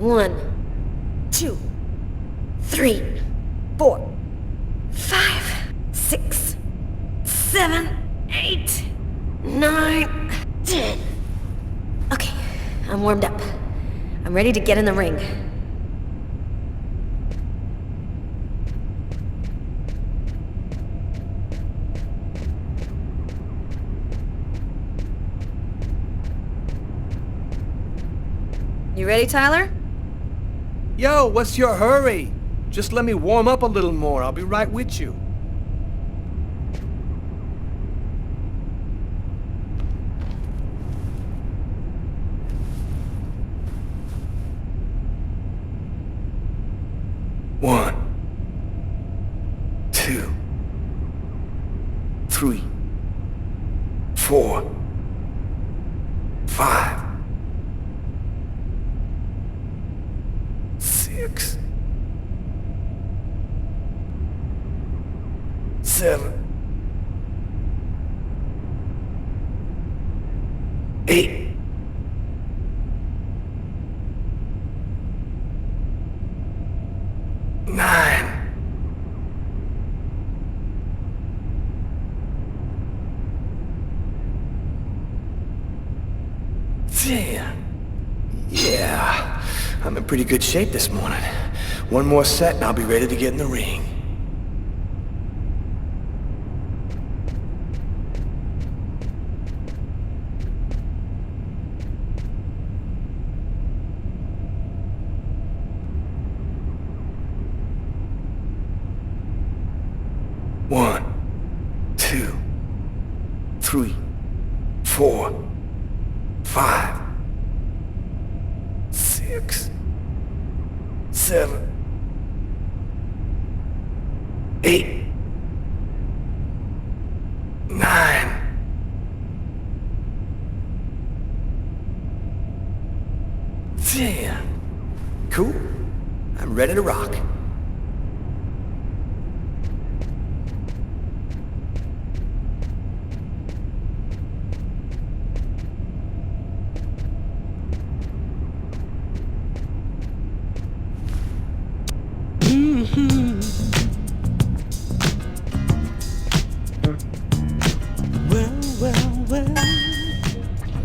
1, 2, 3, 4, 5, 6, 7, 8, 9, 10. Okay, I'm warmed up. I'm ready to get in the ring. You ready, Tyler? Yo, what's your hurry? Just let me warm up a little more. I'll be right with you. One, 2, 3, 4, 5, 6, 7, 8, 9. Damn. Yeah, I'm in pretty good shape this morning. One more set and I'll be ready to get in the ring. One, 2, 3, 4, 5, 6, 7, 8, 9. Damn. Cool. I'm ready to rock.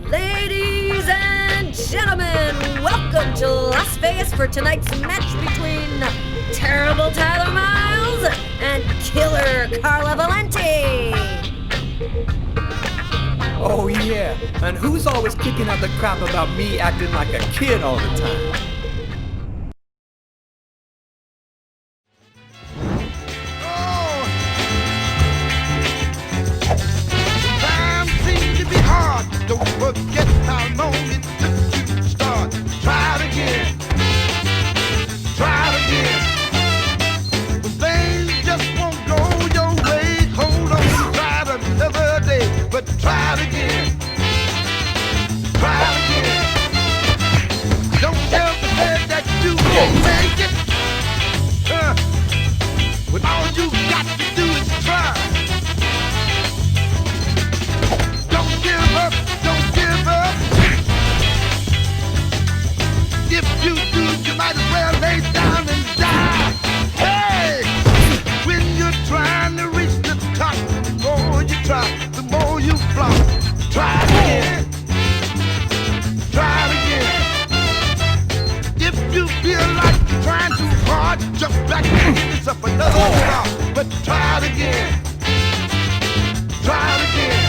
Ladies and gentlemen, welcome to Las Vegas for tonight's match between Terrible Tyler Miles and Killer Carla Valenti. Oh yeah, and who's always kicking out the crap about me acting like a kid all the time? Time seems to be hard. Don't forget how long it took you to start. Try it again. Try it again. When things just won't go your way, hold on. Try it another day, but try it again. Try it again. Don't tell the head that you can't make it. When all you got to do is try. Don't give up, don't give up. If you do, you might as well lay down and die. Hey! When you're trying to reach the top, the more you try, the more you flop. Try it again. Try it again. If you feel like you're trying too hard, jump back and give yourself another shot. But try it again. Try it again.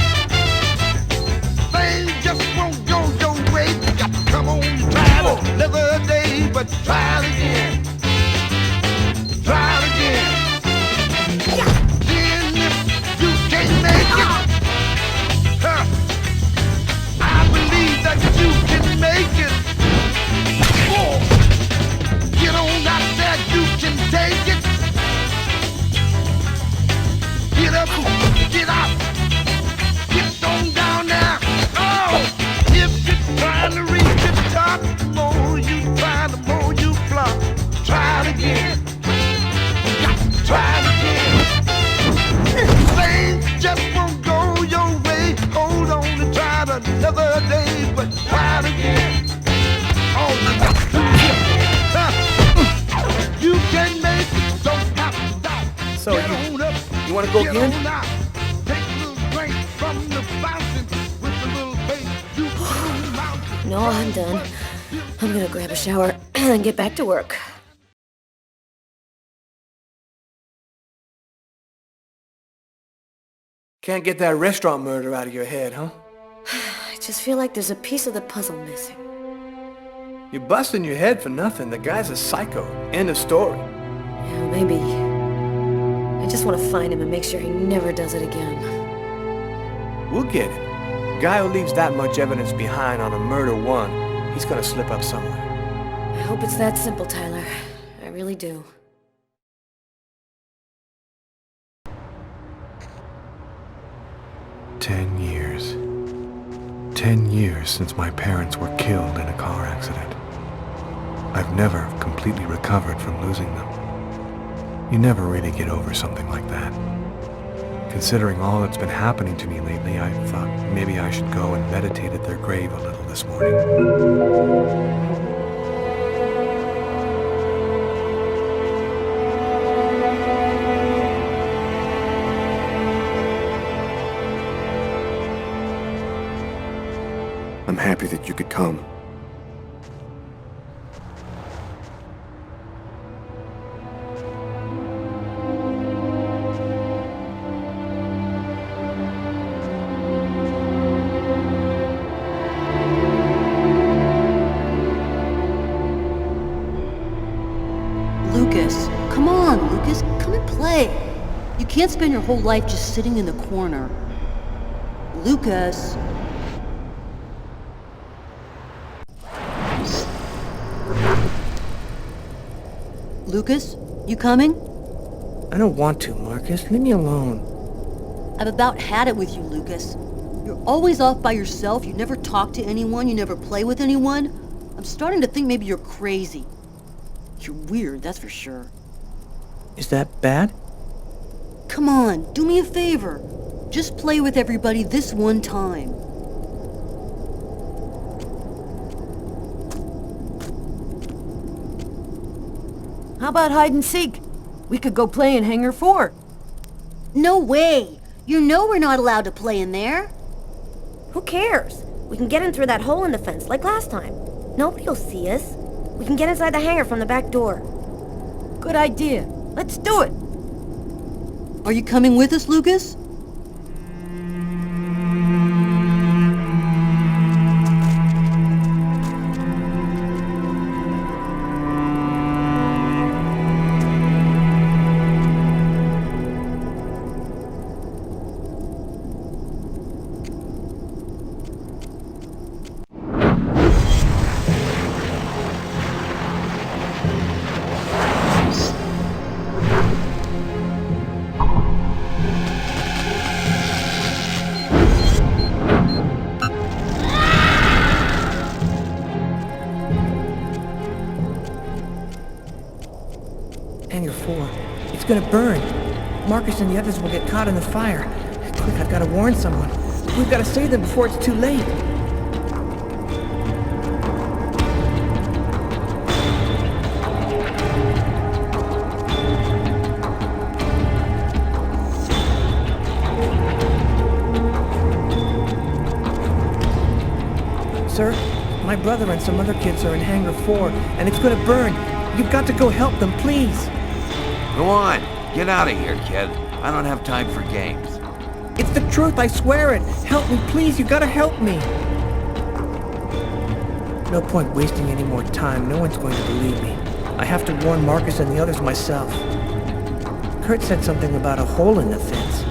Things just won't go your way. You got to come on, try it another day, but try it again. Try it again. Then if you can't make it, I believe that you can make it. Get on out there, you can take it. want to go Get again? on out. Take a little drink from the fountain with a little bass you can mount. No, I'm done. I'm gonna grab a shower and get back to work. Can't get that restaurant murder out of your head, huh? I just feel like there's a piece of the puzzle missing. You're busting your head for nothing. The guy's a psycho. End of story. Yeah, maybe. I just want to find him and make sure he never does it again. We'll get it. Guy who leaves that much evidence behind on a murder one, he's gonna slip up somewhere. I hope it's that simple, Tyler. I really do. Years. 10 years since my parents were killed in a car accident. I've never completely recovered from losing them. You never really get over something like that. Considering all that's been happening to me lately, I thought maybe I should go and meditate at their grave a little this morning. I'm happy that you could come. Lucas, come on, Lucas, come and play. You can't spend your whole life just sitting in the corner. Lucas. Lucas, you coming? I don't want to, Marcus. Leave me alone. I've about had it with you, Lucas. You're always off by yourself, you never talk to anyone, you never play with anyone. I'm starting to think maybe you're crazy. You're weird, that's for sure. Is that bad? Come on, do me a favor. Just play with everybody this one time. How about hide and seek? We could go play in Hangar 4. No way! You know we're not allowed to play in there. Who cares? We can get in through that hole in the fence like last time. Nobody'll see us. We can get inside the hangar from the back door. Good idea. Let's do it. Are you coming with us, Lucas? Hangar 4. It's gonna burn. Marcus and the others will get caught in the fire. Quick, I've gotta warn someone. We've gotta save them before it's too late. Sir, my brother and some other kids are in Hangar 4, and it's gonna burn. You've got to go help them, please. Go on, get out of here, kid. I don't have time for games. It's the truth, I swear it. Help me, please. You gotta help me. No point wasting any more time. No one's going to believe me. I have to warn Marcus and the others myself. Kurt said something about a hole in the fence.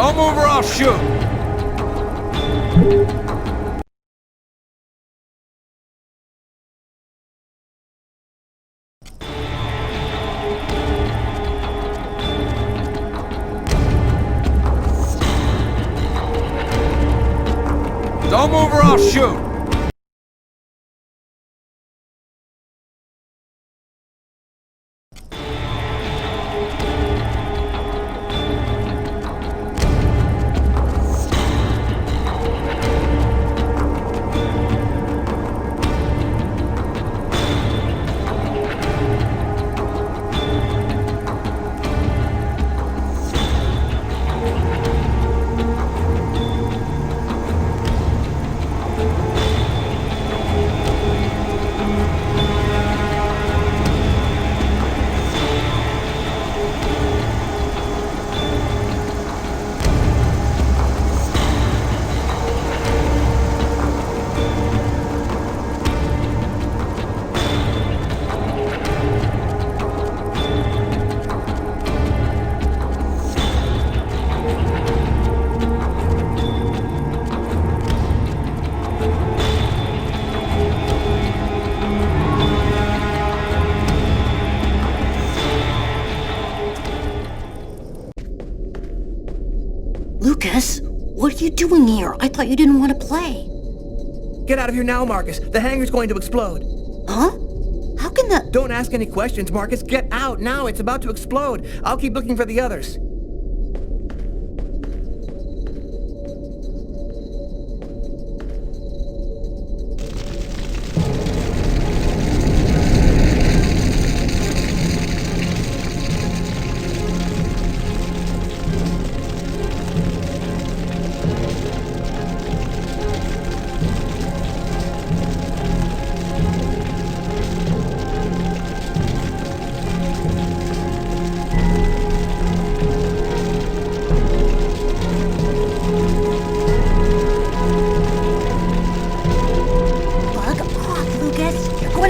Don't move or I'll shoot! Don't move or I'll shoot! Lucas, what are you doing here? I thought you didn't want to play. Get out of here now, Marcus. The hangar's going to explode. Huh? How can that... Don't ask any questions, Marcus. Get out now. It's about to explode. I'll keep looking for the others.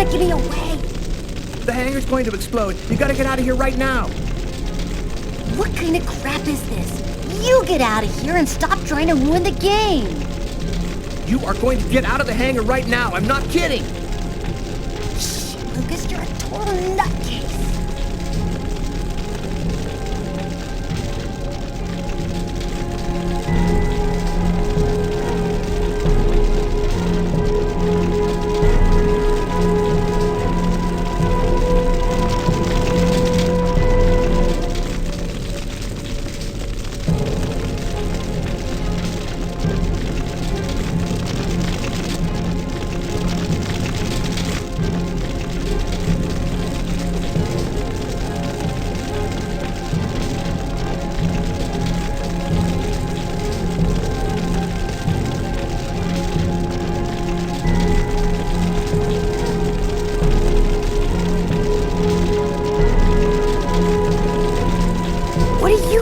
Give me away! The hangar's going to explode. You gotta get out of here right now. What kind of crap is this? You get out of here and stop trying to ruin the game! You are going to get out of the hangar right now. I'm not kidding. Shh, Lucas, you're a total nutcase.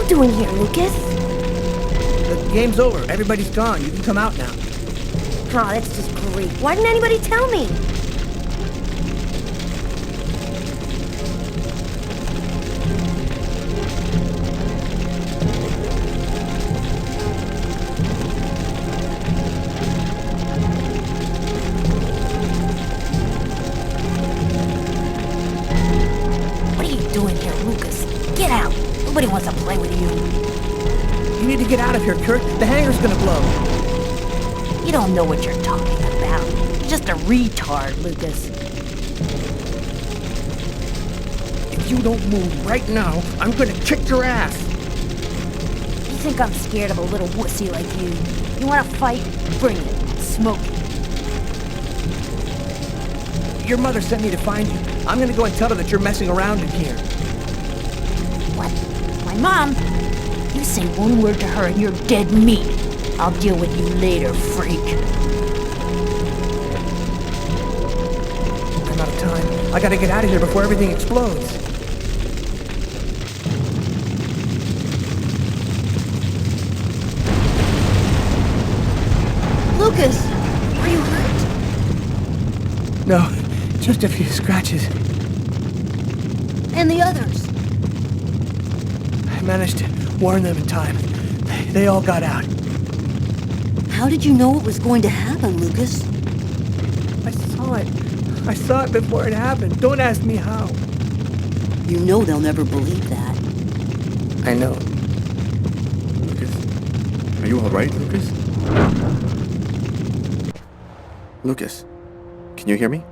Doing here, Lucas? The game's over. Everybody's gone. You can come out now. Oh, that's just great. Why didn't anybody tell me? What are you doing here, Lucas? Get out! Nobody wants to play with you. You need to get out of here, Kurt. The hangar's gonna blow. You don't know what you're talking about. You're just a retard, Lucas. If you don't move right now, I'm gonna kick your ass. You think I'm scared of a little wussy like you? You wanna fight? Bring it. Smoke it. Your mother sent me to find you. I'm gonna go and tell her that you're messing around in here. What? My mom? You say one word to her and you're dead meat. I'll deal with you later, freak. I'm out of time. I gotta get out of here before everything explodes. Lucas, are you hurt? No, just a few scratches. And the others? I managed to warn them in time. They all got out. How did you know it was going to happen, Lucas? I saw it. I saw it before it happened. Don't ask me how. You know they'll never believe that. I know. Lucas? Are you all right, Lucas? Lucas, can you hear me?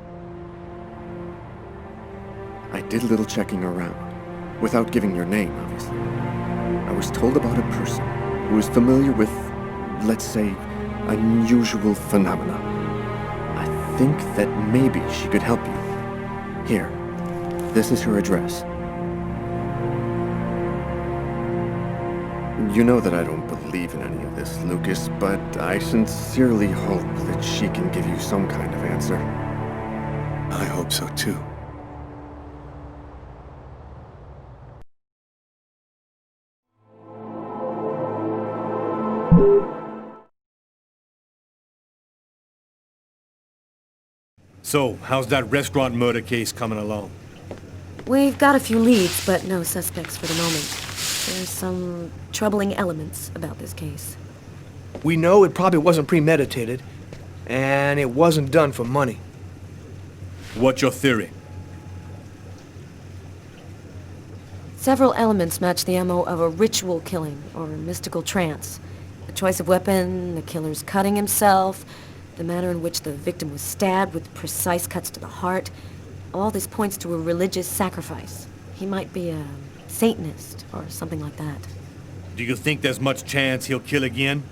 I did a little checking around, without giving your name, obviously. I was told about a person who was familiar with, let's say, unusual phenomena. I think that maybe she could help you. Here, this is her address. You know that I don't believe in any of this, Lucas, but I sincerely hope that she can give you some kind of answer. I hope so too. So, how's that restaurant murder case coming along? We've got a few leads, but no suspects for the moment. There's some troubling elements about this case. We know it probably wasn't premeditated, and it wasn't done for money. What's your theory? Several elements match the MO of a ritual killing or a mystical trance. The choice of weapon, the killer's cutting himself, the manner in which the victim was stabbed with precise cuts to the heart. All this points to a religious sacrifice. He might be a Satanist or something like that. Do you think there's much chance he'll kill again?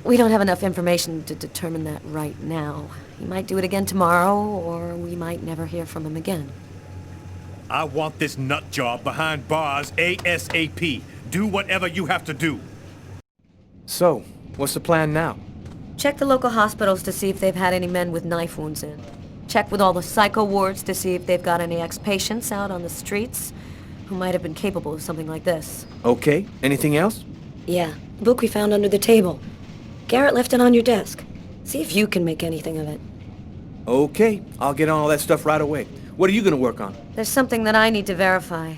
We don't have enough information to determine that right now. He might do it again tomorrow, or we might never hear from him again. I want this nut job behind bars ASAP. Do whatever you have to do. So, what's the plan now? Check the local hospitals to see if they've had any men with knife wounds in. Check with all the psycho wards to see if they've got any ex-patients out on the streets who might have been capable of something like this. Okay, anything else? Yeah, the book we found under the table. Garrett left it on your desk. See if you can make anything of it. Okay, I'll get on all that stuff right away. What are you gonna work on? There's something that I need to verify.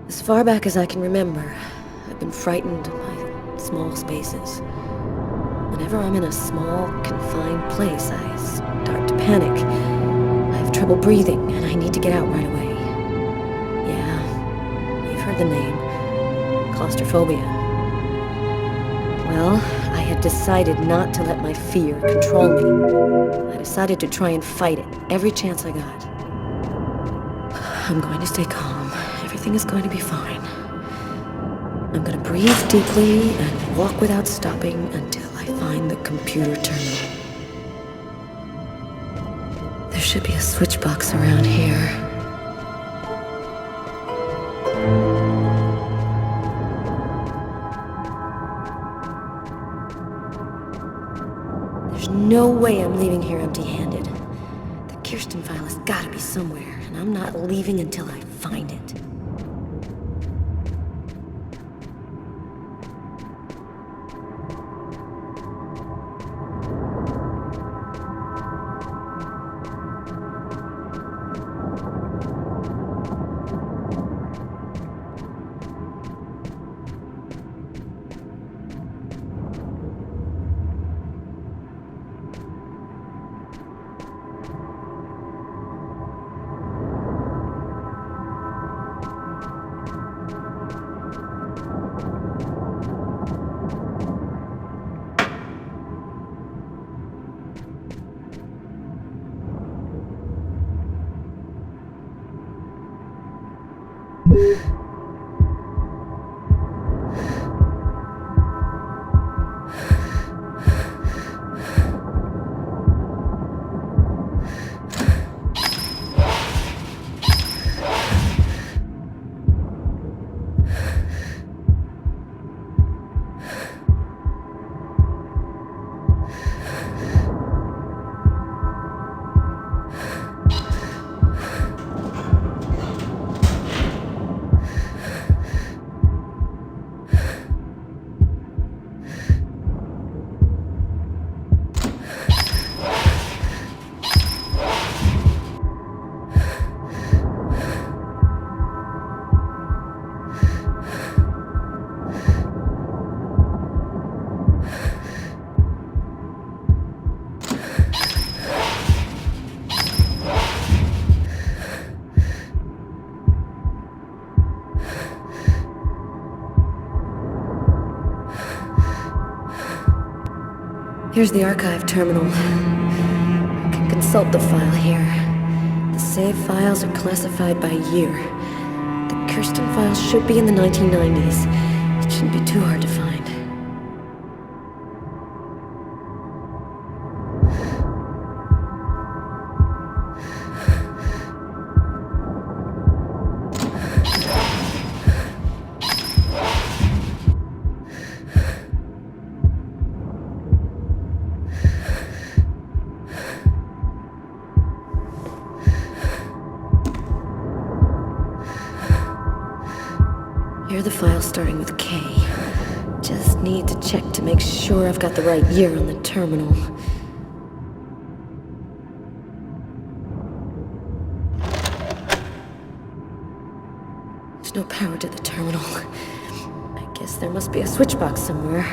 As far back as I can remember, I've been frightened by small spaces. Whenever I'm in a small, confined place, I start to panic. I have trouble breathing, and I need to get out right away. Yeah, you've heard the name. Claustrophobia. Well, I had decided not to let my fear control me. I decided to try and fight it every chance I got. I'm going to stay calm. Everything is going to be fine. I'm going to breathe deeply and walk without stopping until I find the computer terminal. There should be a switch box around here. There's no way I'm leaving here empty-handed. The Kirsten file has got to be somewhere, and I'm not leaving until I find it. Here's the archive terminal. I can consult the file here. The save files are classified by year. The Kirsten files should be in the 1990s. It shouldn't be too hard to find. Here are the files starting with K. Just need to check to make sure I've got the right year on the terminal. There's no power to the terminal. I guess there must be a switch box somewhere.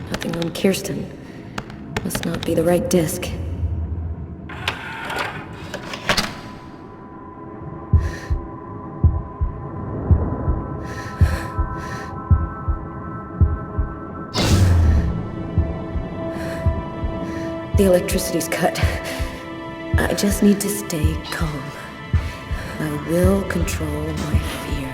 Nothing on Kirsten. Must not be the right disc. The electricity's cut. I just need to stay calm. I will control my fear.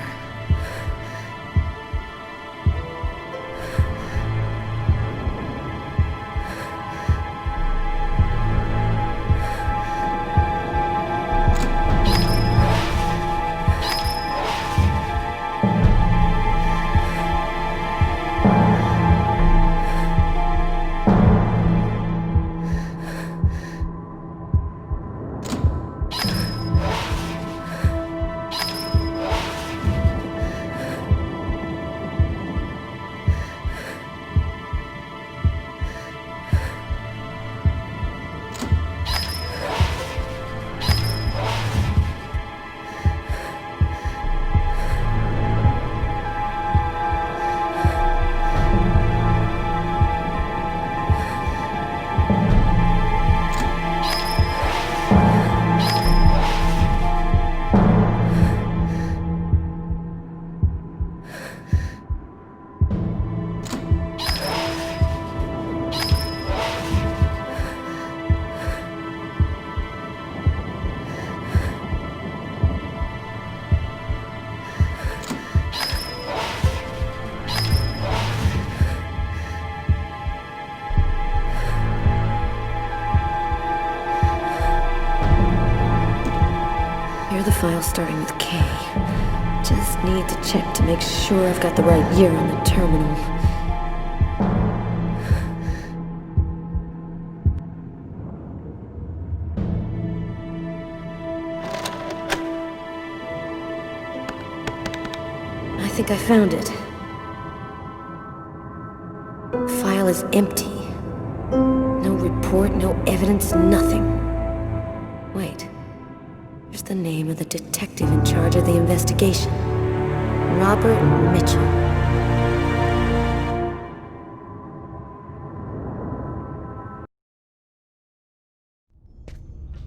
Here are the files starting with K. Just need to check to make sure I've got the right year on the terminal. I think I found it. File is empty. No report, no evidence, nothing. Wait. Here's the name of the detective in charge of the investigation. Robert Mitchell.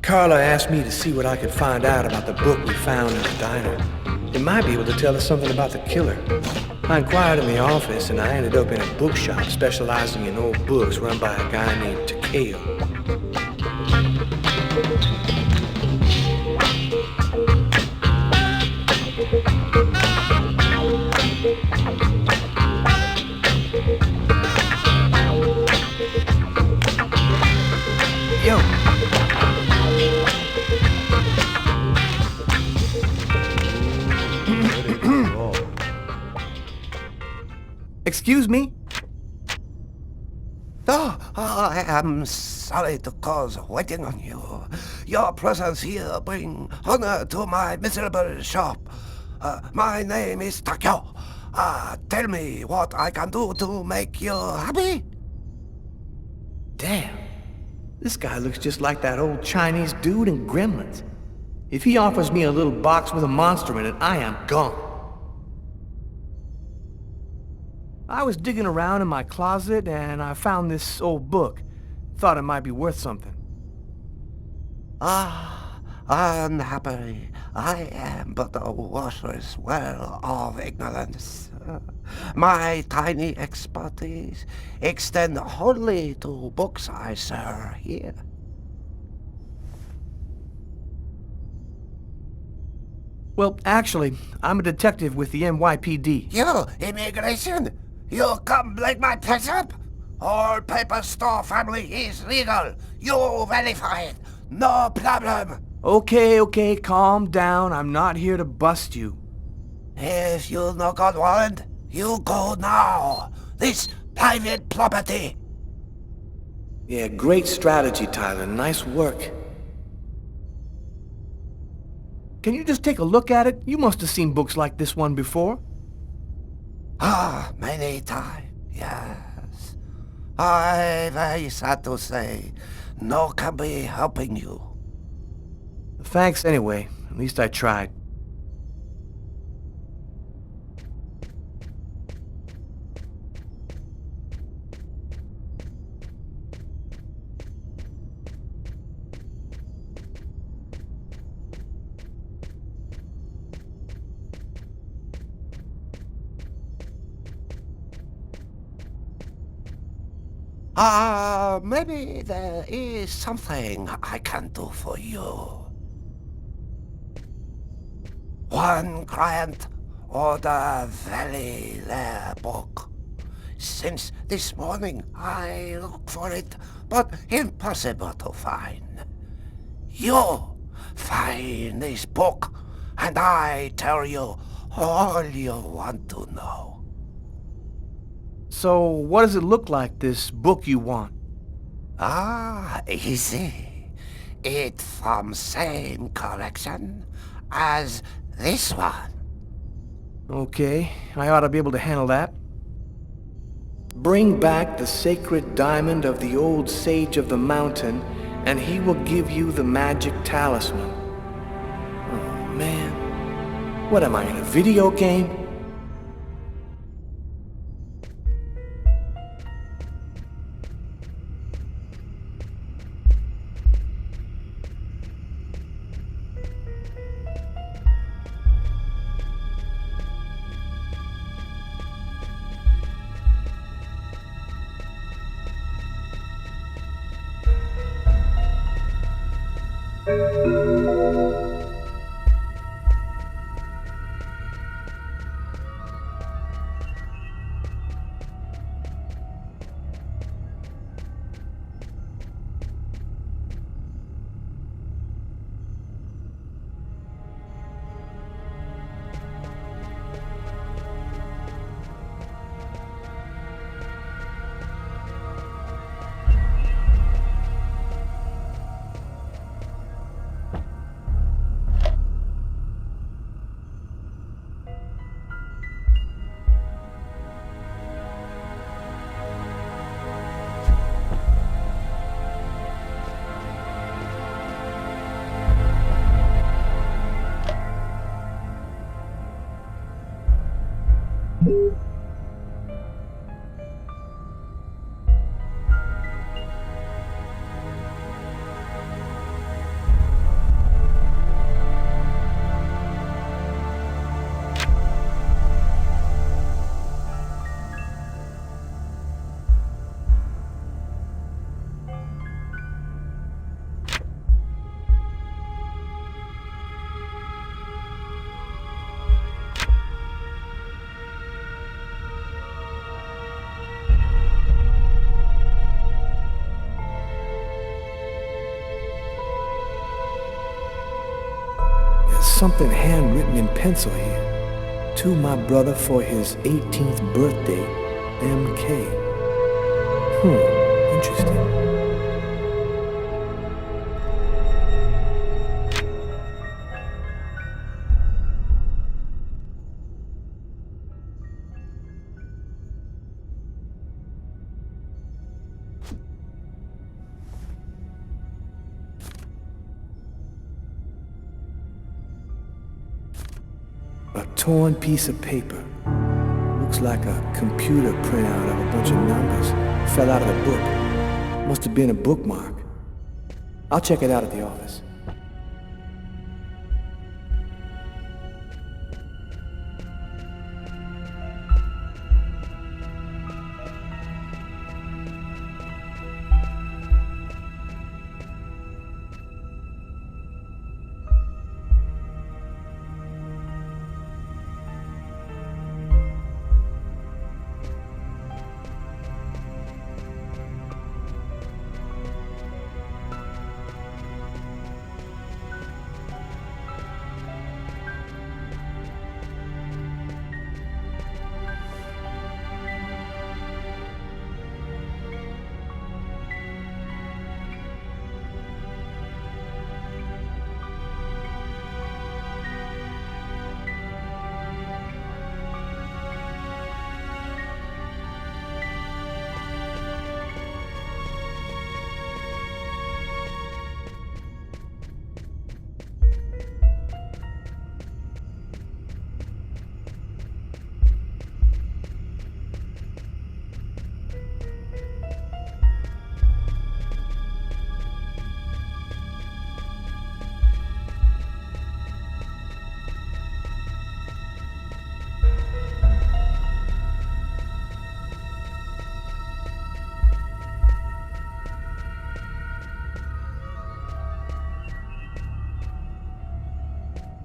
Carla asked me to see what I could find out about the book we found in the diner. It might be able to tell us something about the killer. I inquired in the office and I ended up in a bookshop specializing in old books run by a guy named Takeo. Excuse me? Oh, I am sorry to cause waiting on you. Your presence here bring honor to my miserable shop. My name is Takyo. Tell me what I can do to make you happy? Damn. This guy looks just like that old Chinese dude in Gremlins. If he offers me a little box with a monster in it, I am gone. I was digging around in my closet and I found this old book. Thought it might be worth something. Unhappily, I am but a worthless well of ignorance. My tiny expertise extend wholly to books I sell here. Well, actually, I'm a detective with the NYPD. You, immigration? You come like my up? All paper store family is legal. You verify it. No problem. Okay, calm down. I'm not here to bust you. If you no got warrant, you go now. This private property. Yeah, great strategy, Tyler. Nice work. Can you just take a look at it? You must have seen books like this one before. Many times, yes. I very sad to say, no can be helping you. Thanks anyway. At least I tried. Maybe there is something I can do for you. One client ordered very rare book. Since this morning I look for it, but impossible to find. You find this book, and I tell you all you want to know. So, what does it look like, this book you want? Easy. It from same collection as this one. Okay, I ought to be able to handle that. Bring back the sacred diamond of the old sage of the mountain, and he will give you the magic talisman. Oh, man. What am I, in a video game? Something handwritten in pencil here. To my brother for his 18th birthday, MK. Interesting. A torn piece of paper. Looks like a computer printout of a bunch of numbers. Fell out of the book. Must have been a bookmark. I'll check it out at the office.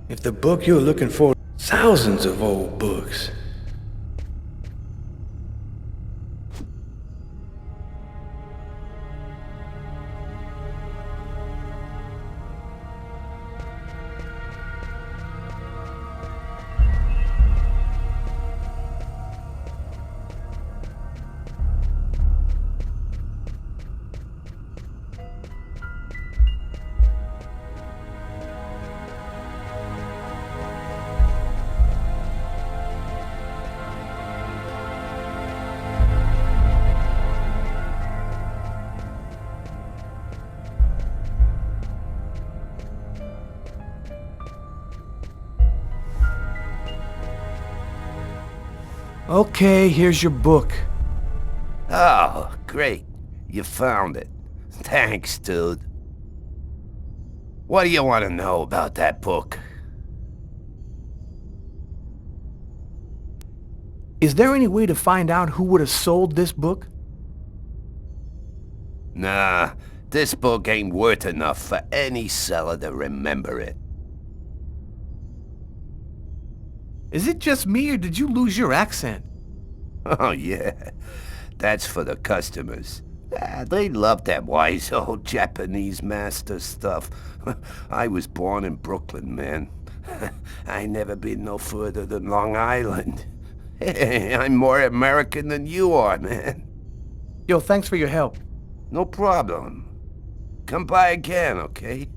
If the book you're looking for, thousands of old books. Okay, here's your book. Oh, great. You found it. Thanks, dude. What do you want to know about that book? Is there any way to find out who would have sold this book? Nah, this book ain't worth enough for any seller to remember it. Is it just me, or did you lose your accent? Oh, yeah. That's for the customers. They love that wise old Japanese master stuff. I was born in Brooklyn, man. I never been no further than Long Island. I'm more American than you are, man. Yo, thanks for your help. No problem. Come by again, okay?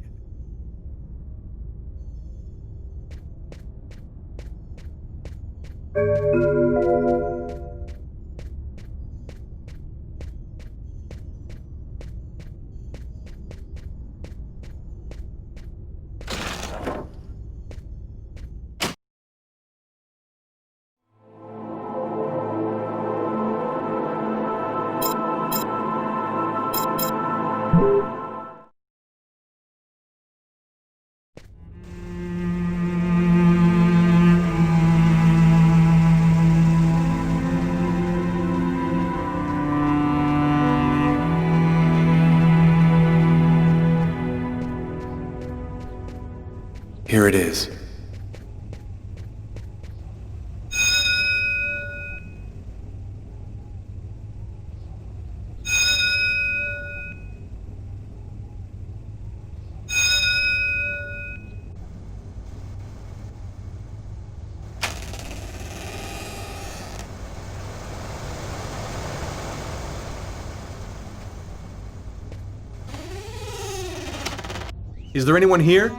Here it is. Is there anyone here?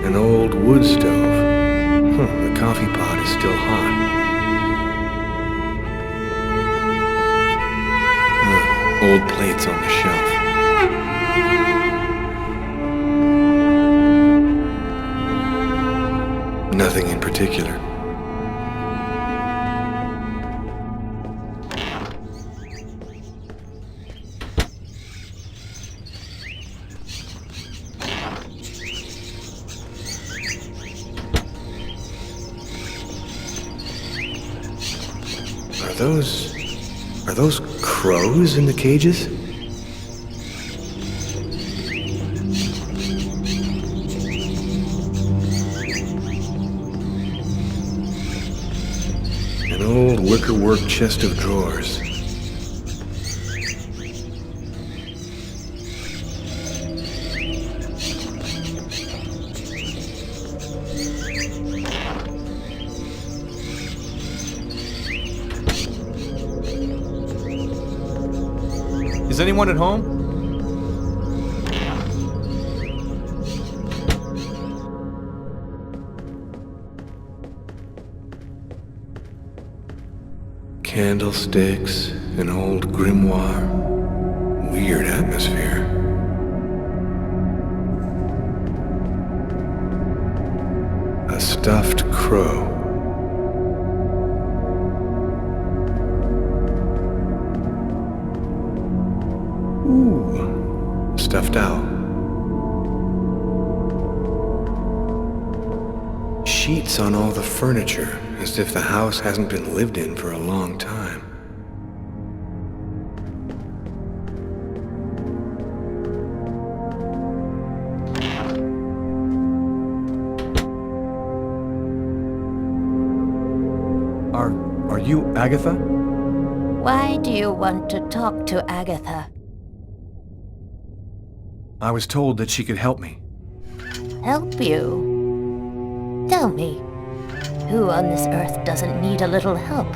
An old wood stove. The coffee pot is still hot. Old plates on the shelf. Nothing in particular. Are those crows in the cages? An old wickerwork chest of drawers. Is anyone at home? Candlesticks, an old grimoire. Weird atmosphere. A stuffed crow. Ooh, stuffed owl. Sheets on all the furniture, as if the house hasn't been lived in for a long time. Are you Agatha? Why do you want to talk to Agatha? I was told that she could help me. Help you? Tell me, who on this earth doesn't need a little help?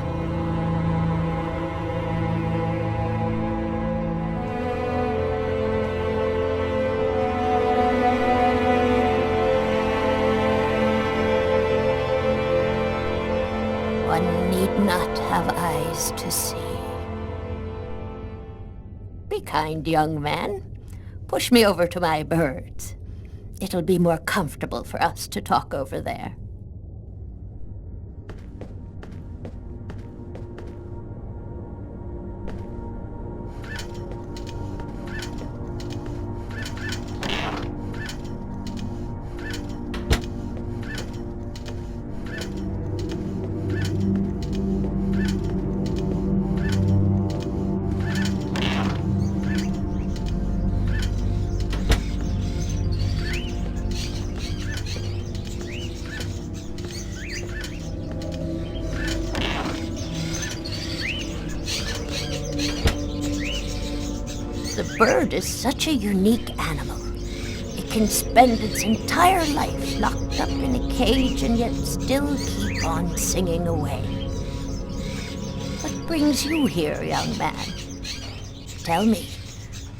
One need not have eyes to see. Be kind, young man. Push me over to my birds. It'll be more comfortable for us to talk over there. The bird is such a unique animal. It can spend its entire life locked up in a cage and yet still keep on singing away. What brings you here, young man? Tell me,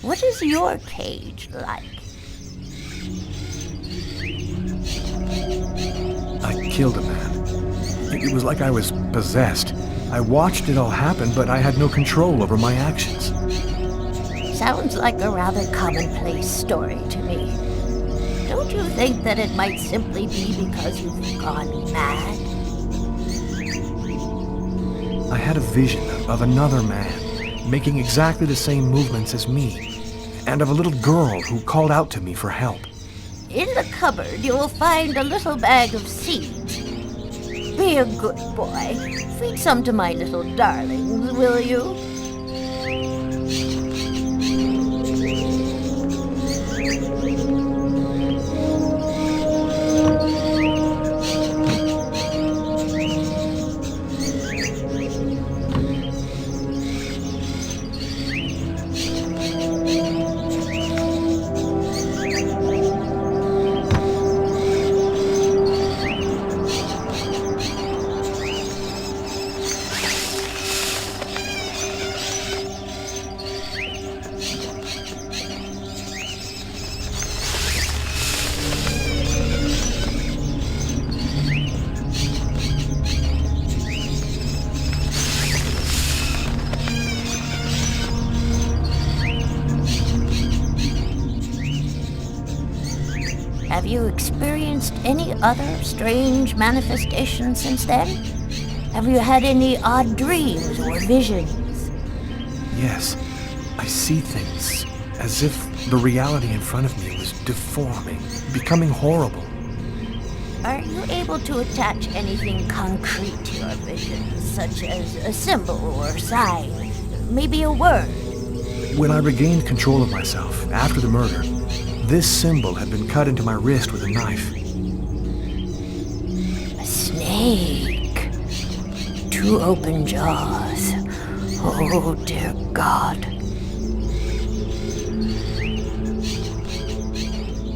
what is your cage like? I killed a man. It was like I was possessed. I watched it all happen, but I had no control over my actions. Sounds like a rather commonplace story to me. Don't you think that it might simply be because you've gone mad? I had a vision of another man, making exactly the same movements as me, and of a little girl who called out to me for help. In the cupboard, you will find a little bag of seeds. Be a good boy. Feed some to my little darlings, will you? you experienced any other strange manifestations since then? Have you had any odd dreams or visions? Yes, I see things as if the reality in front of me was deforming, becoming horrible. Are you able to attach anything concrete to your visions, such as a symbol or sign, maybe a word? When I regained control of myself after the murder, this symbol had been cut into my wrist with a knife. A snake. 2 open jaws. Oh, dear God.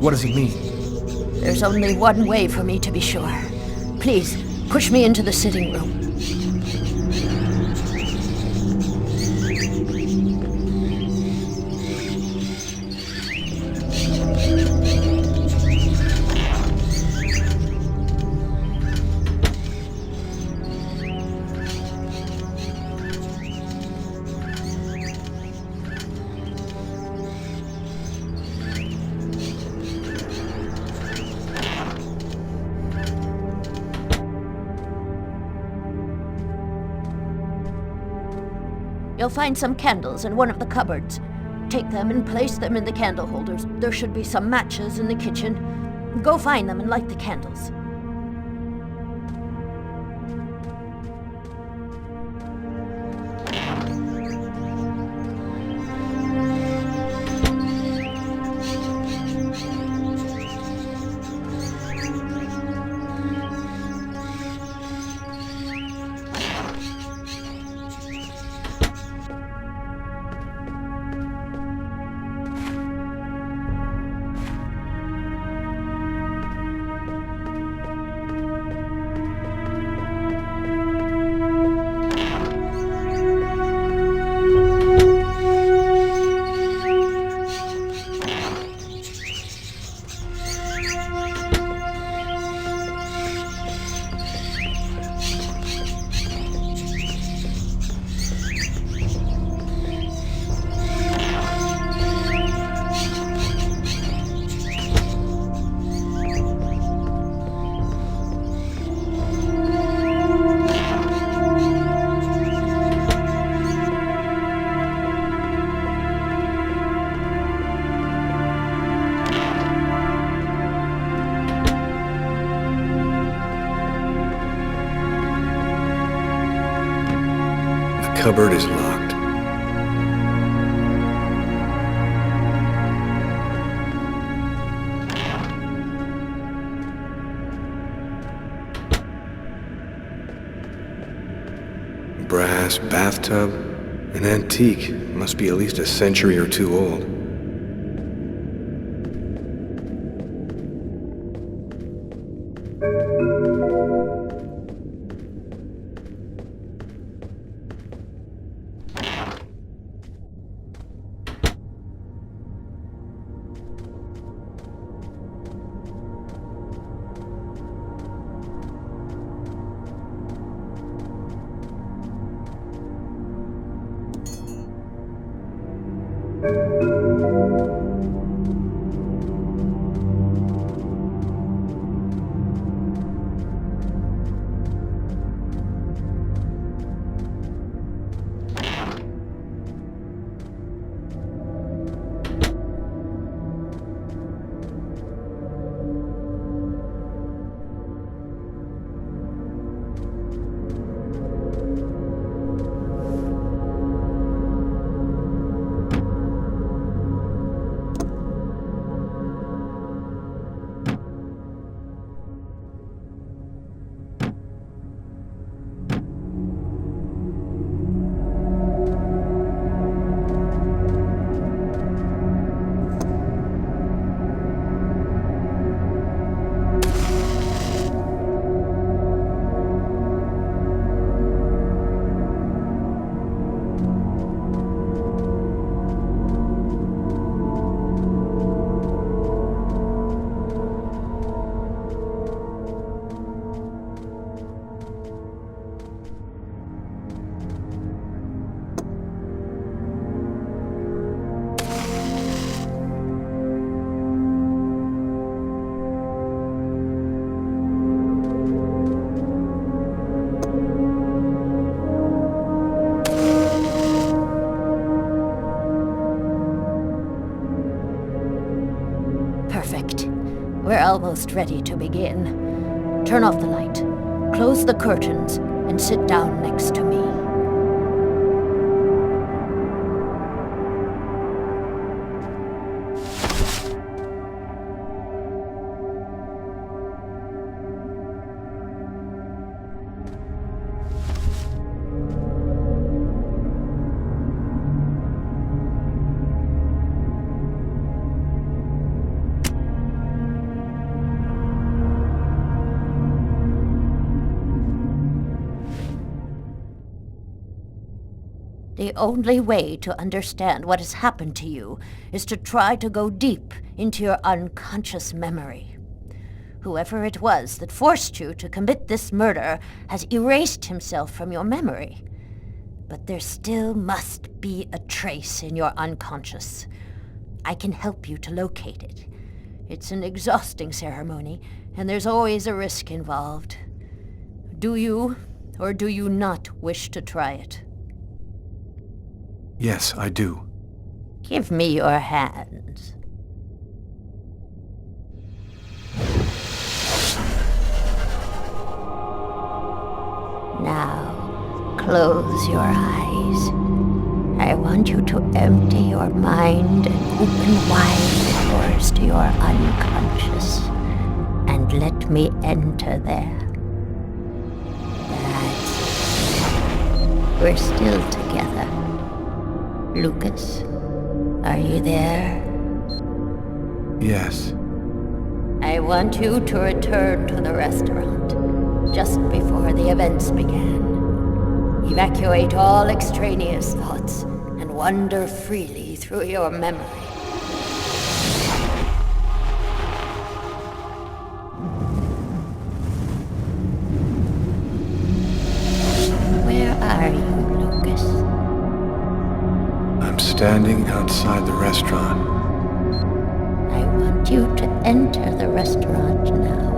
What does it mean? There's only one way for me to be sure. Please, push me into the sitting room. You'll find some candles in one of the cupboards. Take them and place them in the candle holders. There should be some matches in the kitchen. Go find them and light the candles. The cupboard is locked. Brass bathtub, an antique, must be at least a century or 2 old. We're almost ready to begin. Turn off the light, close the curtains, and sit down next to me. The only way to understand what has happened to you is to try to go deep into your unconscious memory. Whoever it was that forced you to commit this murder has erased himself from your memory. But there still must be a trace in your unconscious. I can help you to locate it. It's an exhausting ceremony, and there's always a risk involved. Do you, or do you not wish to try it? Yes, I do. Give me your hands. Now, close your eyes. I want you to empty your mind and open wide the doors to your unconscious. And let me enter there. That's it. We're still together. Lucas, are you there? Yes. I want you to return to the restaurant just before the events began. Evacuate all extraneous thoughts and wander freely through your memory. Where are you, Lucas? I'm standing outside the restaurant. I want you to enter the restaurant now.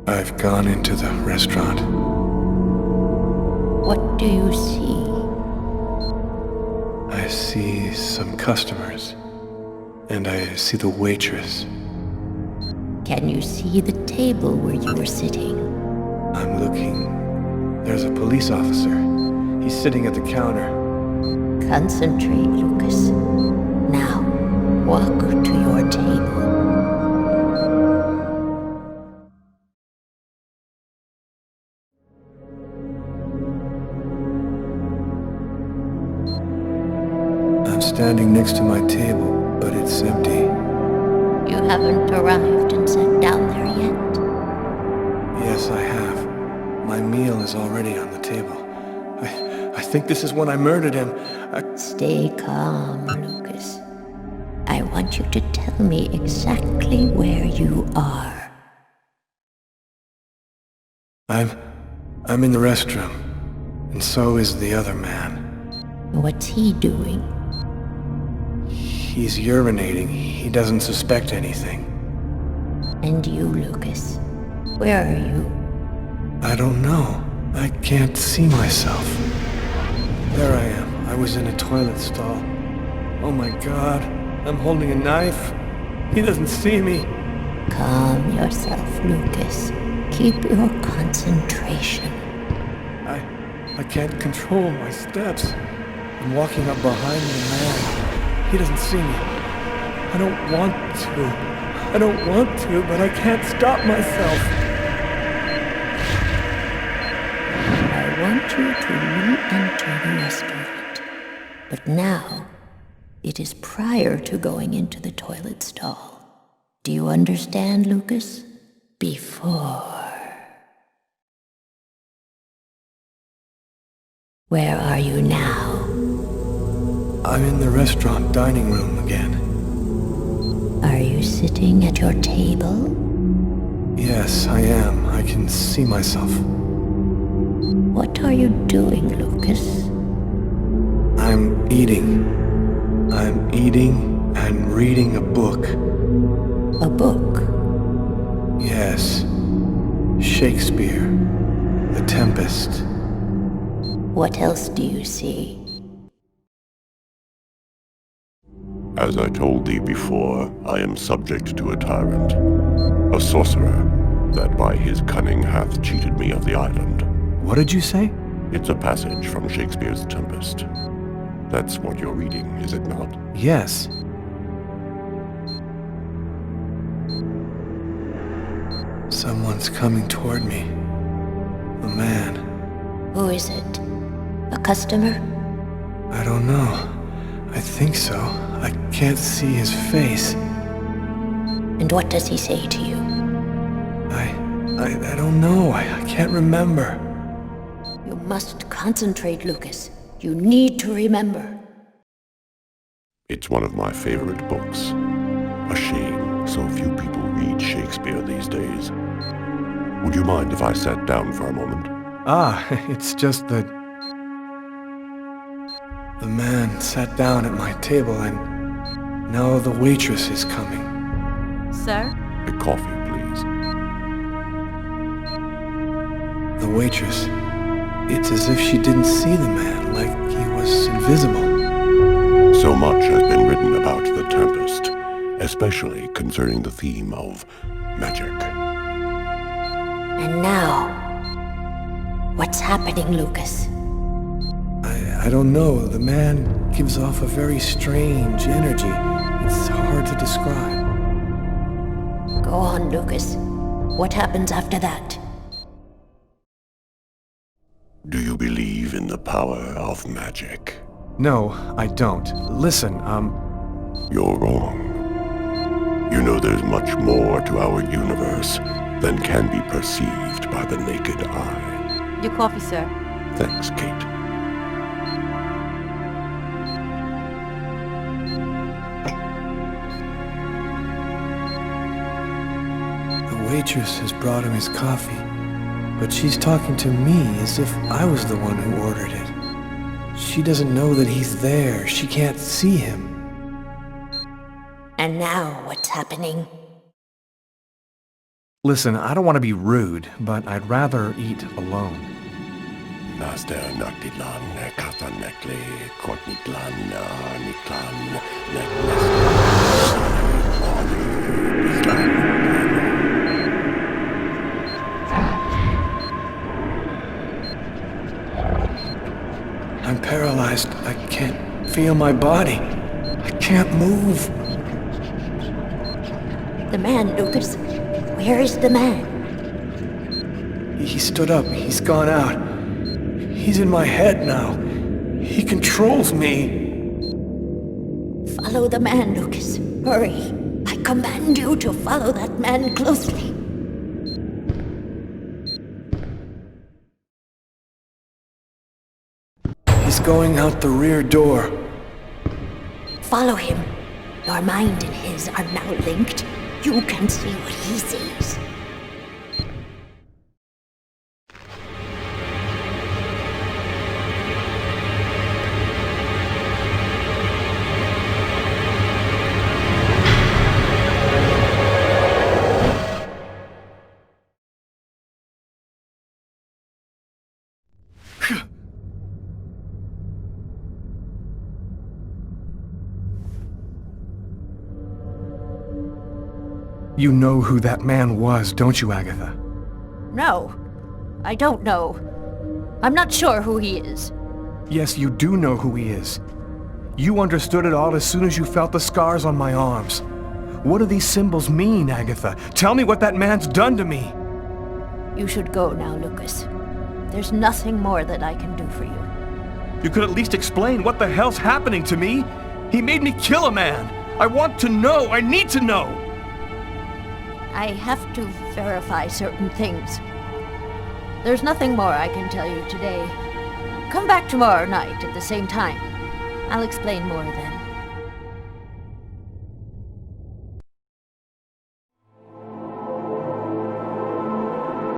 I've gone into the restaurant. What do you see? I see some customers. And I see the waitress. Can you see the table where you were sitting? I'm looking. There's a police officer. He's sitting at the counter. Concentrate, Lucas. Now, walk to your table. I'm standing next to my table, but it's empty. You haven't arrived and sat down there yet. Yes, I have. My meal is already on the table. I think this is when I murdered him. Stay calm, Lucas. I want you to tell me exactly where you are. I'm in the restroom, and so is the other man. What's he doing? He's urinating. He doesn't suspect anything. And you, Lucas, where are you? I don't know. I can't see myself. There I am. I was in a toilet stall. Oh my God. I'm holding a knife. He doesn't see me. Calm yourself, Lucas. Keep your concentration. I can't control my steps. I'm walking up behind the man. He doesn't see me. I don't want to, but I can't stop myself. I want you to re-enter the restaurant. But now, it is prior to going into the toilet stall. Do you understand, Lucas? Before. Where are you now? I'm in the restaurant dining room again. Are you sitting at your table? Yes, I am. I can see myself. What are you doing, Lucas? I'm eating. I'm eating and reading a book. A book? Yes. Shakespeare. The Tempest. What else do you see? As I told thee before, I am subject to a tyrant, a sorcerer, that by his cunning hath cheated me of the island. What did you say? It's a passage from Shakespeare's Tempest. That's what you're reading, is it not? Yes. Someone's coming toward me. A man. Who is it? A customer? I don't know. I think so. I can't see his face. And what does he say to you? I don't know. I can't remember. You must concentrate, Lucas. You need to remember. It's one of my favorite books. A shame so few people read Shakespeare these days. Would you mind if I sat down for a moment? It's just that... The man sat down at my table and now the waitress is coming. Sir? A coffee, please. The waitress. It's as if she didn't see the man, like he was invisible. So much has been written about the Tempest, especially concerning the theme of magic. And now, what's happening, Lucas? I don't know. The man gives off a very strange energy. It's hard to describe. Go on, Lucas. What happens after that? Do you believe in the power of magic? No, I don't. Listen, You're wrong. You know there's much more to our universe than can be perceived by the naked eye. Your coffee, sir. Thanks, Kate. the waitress has brought him his coffee, but she's talking to me as if I was the one who ordered it. She doesn't know that he's there. She can't see him. And now, what's happening? Listen, I don't want to be rude, but I'd rather eat alone. Naster Naktilan, Katanekle, Kotniklan, Niklan, I'm paralyzed. I can't feel my body. I can't move. The man, Lucas. Where is the man? He stood up. He's gone out. He's in my head now. He controls me. Follow the man, Lucas. Hurry. I command you to follow that man closely. He's going out the rear door. Follow him. Your mind and his are now linked. You can see what he sees. You know who that man was, don't you, Agatha? No, I don't know. I'm not sure who he is. Yes, you do know who he is. You understood it all as soon as you felt the scars on my arms. What do these symbols mean, Agatha? Tell me what that man's done to me. You should go now, Lucas. There's nothing more that I can do for you. You could at least explain what the hell's happening to me. He made me kill a man. I want to know. I need to know. I have to verify certain things. There's nothing more I can tell you today. Come back tomorrow night at the same time. I'll explain more then.